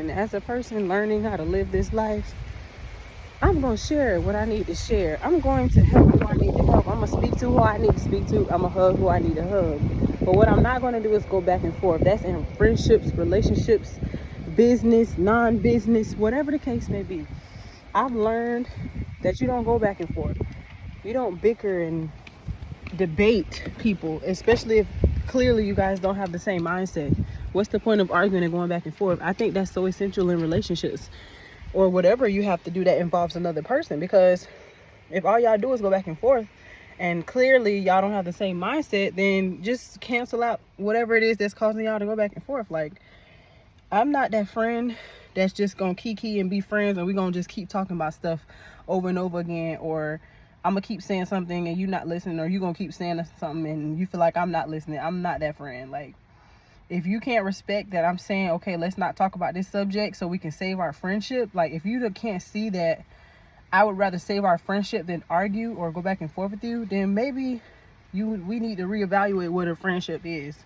And as a person learning how to live this life, I'm going to share what I need to share. I'm going to help who I need to help. I'm going to speak to who I need to speak to. I'm going to hug who I need to hug. But what I'm not going to do is go back and forth. That's in friendships, relationships, business, non-business, whatever the case may be. I've learned that you don't go back and forth. You don't bicker and debate people, especially if clearly you guys don't have the same mindset. What's the point of arguing and going back and forth? I think that's so essential in relationships or whatever you have to do that involves another person, because if all y'all do is go back and forth and clearly y'all don't have the same mindset, then just cancel out whatever it is that's causing y'all to go back and forth. Like, I'm not that friend that's just gonna kiki and be friends and we're gonna just keep talking about stuff over and over again, or I'm gonna keep saying something and you not listening, or you gonna keep saying something and you feel like I'm not listening. I'm not that friend. Like, if you can't respect that I'm saying, okay, let's not talk about this subject so we can save our friendship. Like, if you can't see that I would rather save our friendship than argue or go back and forth with you, then maybe we need to reevaluate what a friendship is.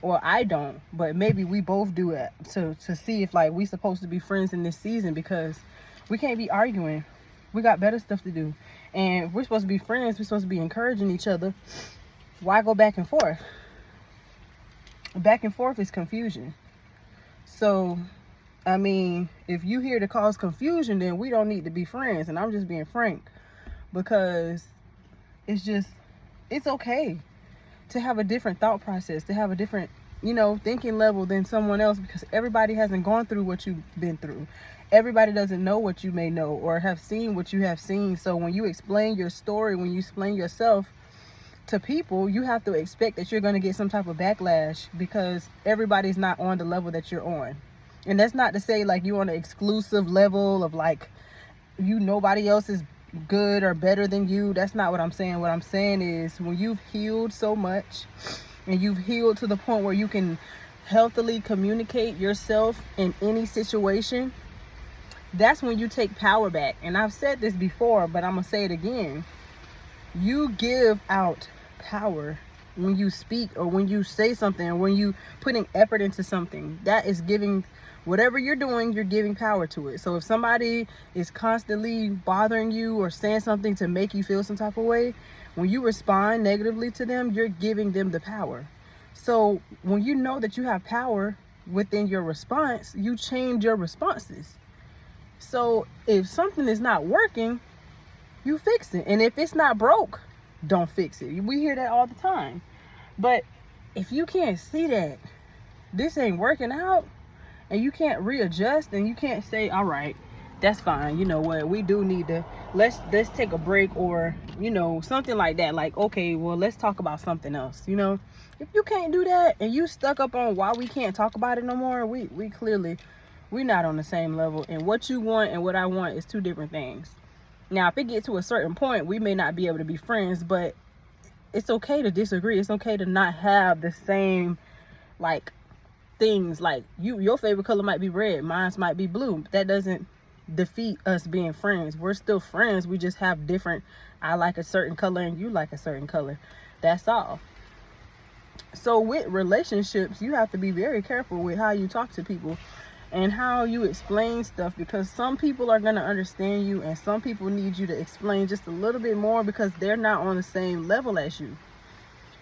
Or I don't, but maybe we both do it to see if like we supposed to be friends in this season, because we can't be arguing. We got better stuff to do. And if we're supposed to be friends, we're supposed to be encouraging each other. Why go back and forth? Back and forth is confusion. So, I mean, if you here to cause confusion, then we don't need to be friends. And I'm just being frank, because it's okay to have a different thought process, to have a different, thinking level than someone else, because everybody hasn't gone through what you've been through. Everybody doesn't know what you may know or have seen what you have seen. So when you explain your story, when you explain yourself to people, you have to expect that you're going to get some type of backlash, because everybody's not on the level that you're on. And that's not to say like you're on an exclusive level of like nobody else is good or better than you. That's not what I'm saying. What I'm saying is, when you've healed so much and you've healed to the point where you can healthily communicate yourself in any situation, that's when you take power back. And I've said this before, but I'm gonna say it again. You give out power when you speak, or when you say something, or when you putting effort into something. That is giving, whatever you're doing, you're giving power to it. So if somebody is constantly bothering you or saying something to make you feel some type of way, when you respond negatively to them, you're giving them the power. So when you know that you have power within your response, you change your responses. So if something is not working, you fix it. And if it's not broke, don't fix it. We hear that all the time. But if you can't see that this ain't working out, and you can't readjust, and you can't say, all right, that's fine, you know what, we do need to, let's take a break, or something like that. Like, okay, well, let's talk about something else. If you can't do that and you stuck up on why we can't talk about it no more, we clearly, we're not on the same level. And what you want and what I want is two different things. Now, if it gets to a certain point, we may not be able to be friends, but it's okay to disagree. It's okay to not have the same, like, things. Like, your favorite color might be red, mine might be blue. That doesn't defeat us being friends. We're still friends. We just have different, I like a certain color and you like a certain color. That's all. So with relationships, you have to be very careful with how you talk to people and how you explain stuff, because some people are going to understand you and some people need you to explain just a little bit more, because they're not on the same level as you.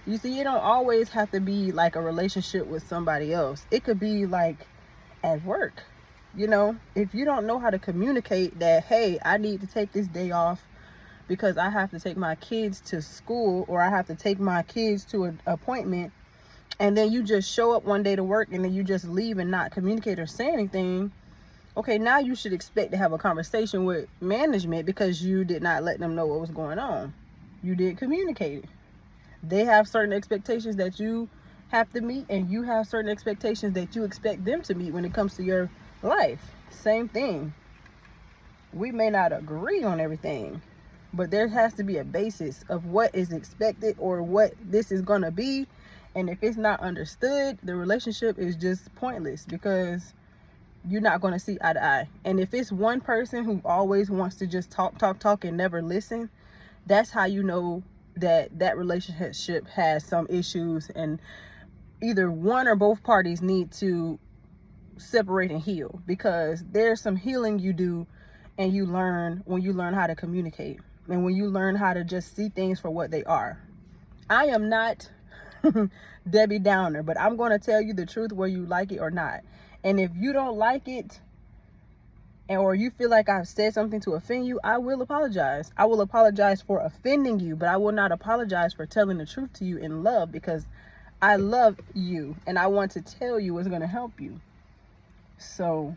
You see, you don't always have to be like a relationship with somebody else. It could be like at work. If you don't know how to communicate that, hey, I need to take this day off because I have to take my kids to school, or I have to take my kids to an appointment, and then you just show up one day to work and then you just leave and not communicate or say anything, okay, now you should expect to have a conversation with management, because you did not let them know what was going on. You didn't communicate it. They have certain expectations that you have to meet, and you have certain expectations that you expect them to meet when it comes to your life. Same thing. We may not agree on everything, but there has to be a basis of what is expected or what this is going to be. And if it's not understood, the relationship is just pointless, because you're not going to see eye to eye. And if it's one person who always wants to just talk and never listen, that's how you know that relationship has some issues, and either one or both parties need to separate and heal, because there's some healing you do and you learn when you learn how to communicate and when you learn how to just see things for what they are. I am not Debbie Downer, but I'm going to tell you the truth whether you like it or not. And if you don't like it, or you feel like I've said something to offend you, I will apologize. I will apologize for offending you, but I will not apologize for telling the truth to you in love, because I love you and I want to tell you what's going to help you. So,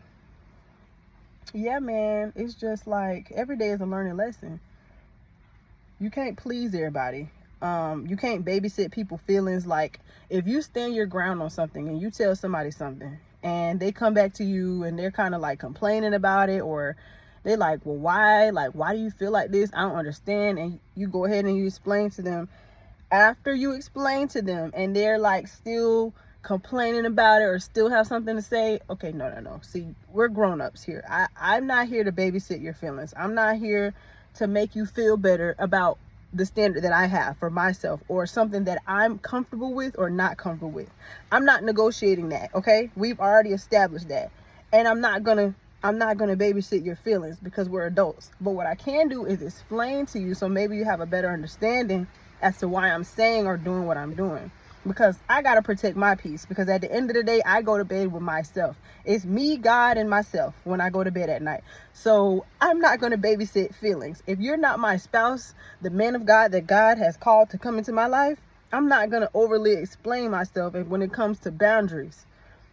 yeah, man, it's just like every day is a learning lesson. You can't please everybody. You can't babysit people's feelings. Like, if you stand your ground on something and you tell somebody something and they come back to you and they're kind of like complaining about it, or they're like, well, why? Like, why do you feel like this? I don't understand. And you go ahead and you explain to them. After you explain to them and they're like still complaining about it or still have something to say, okay, no. See, we're grown-ups here. I'm not here to babysit your feelings. I'm not here to make you feel better about the standard that I have for myself, or something that I'm comfortable with or not comfortable with. I'm not negotiating that, okay? We've already established that. And I'm not gonna babysit your feelings, because we're adults. But what I can do is explain to you, so maybe you have a better understanding as to why I'm saying or doing what I'm doing. Because I got to protect my peace, because at the end of the day, I go to bed with myself. It's me, God, and myself when I go to bed at night. So I'm not going to babysit feelings. If you're not my spouse, the man of God that God has called to come into my life, I'm not going to overly explain myself when it comes to boundaries.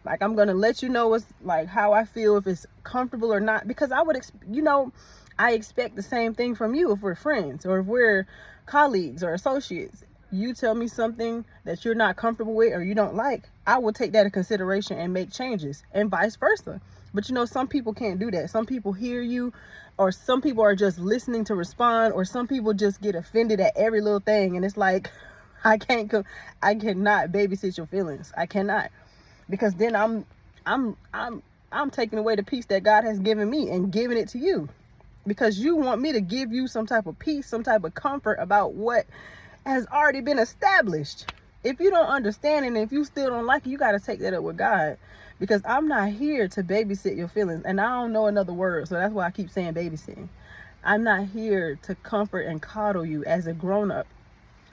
Like, I'm going to let you know what's like how I feel, if it's comfortable or not, because I expect the same thing from you if we're friends or if we're colleagues or associates. You tell me something that you're not comfortable with or you don't like, I will take that into consideration and make changes, and vice versa. But some people can't do that. Some people hear you, or some people are just listening to respond, or some people just get offended at every little thing. And it's like, I cannot babysit your feelings. I cannot, because then I'm taking away the peace that God has given me and giving it to you, because you want me to give you some type of peace, some type of comfort about what has already been established. If you don't understand it, and if you still don't like it, you got to take that up with God, because I'm not here to babysit your feelings. And I don't know another word, so that's why I keep saying babysitting. I'm not here to comfort and coddle you as a grown-up.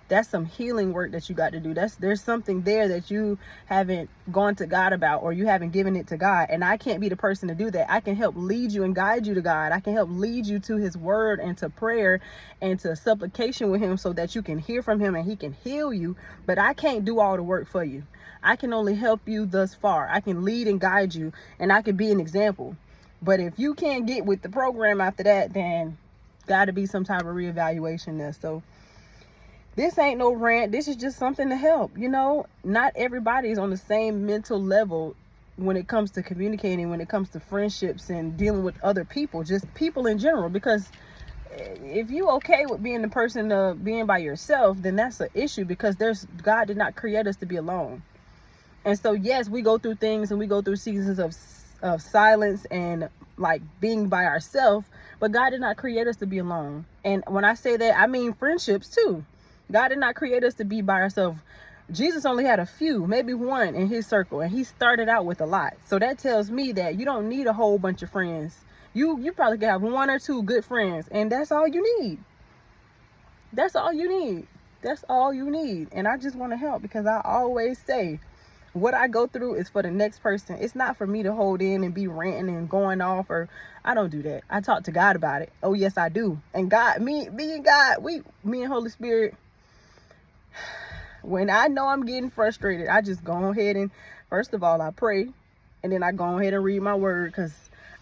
That's some healing work that you got to do. There's something there that you haven't gone to God about, or you haven't given it to God. And I can't be the person to do that. I can help lead you and guide you to God. I can help lead you to his word and to prayer and to supplication with him, so that you can hear from him and he can heal you. But I can't do all the work for you. I can only help you thus far. I can lead and guide you, and I can be an example. But if you can't get with the program after that, then got to be some type of reevaluation there. So this ain't no rant. This is just something to help. Not everybody is on the same mental level when it comes to communicating, when it comes to friendships and dealing with other people, just people in general. Because if you okay with being the person being by yourself, then that's an issue, because God did not create us to be alone. And so, yes, we go through things and we go through seasons of silence and like being by ourselves, but God did not create us to be alone. And when I say that, I mean friendships too. God did not create us to be by ourselves. Jesus only had a few, maybe one in his circle, and he started out with a lot. So that tells me that you don't need a whole bunch of friends. You probably can have one or two good friends, and that's all you need. That's all you need. That's all you need. And I just want to help, because I always say what I go through is for the next person. It's not for me to hold in and be ranting and going off, or I don't do that. I talk to God about it. Oh yes, I do. And God, me and God, me and Holy Spirit, when I know I'm getting frustrated, I just go ahead and, first of all, I pray, and then I go ahead and read my word, because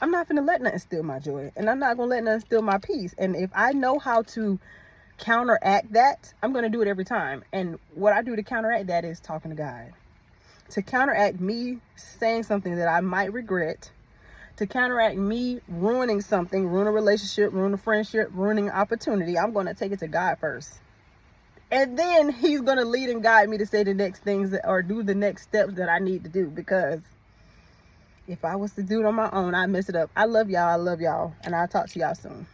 I'm not gonna let nothing steal my joy, and I'm not gonna let nothing steal my peace. And if I know how to counteract that, I'm gonna do it every time. And what I do to counteract that is talking to God. To counteract me saying something that I might regret, to counteract me ruining something, ruin a relationship, ruin a friendship, ruining an opportunity, I'm gonna take it to God first. And then he's going to lead and guide me to say the next things or do the next steps that I need to do. Because if I was to do it on my own, I'd mess it up. I love y'all. And I'll talk to y'all soon.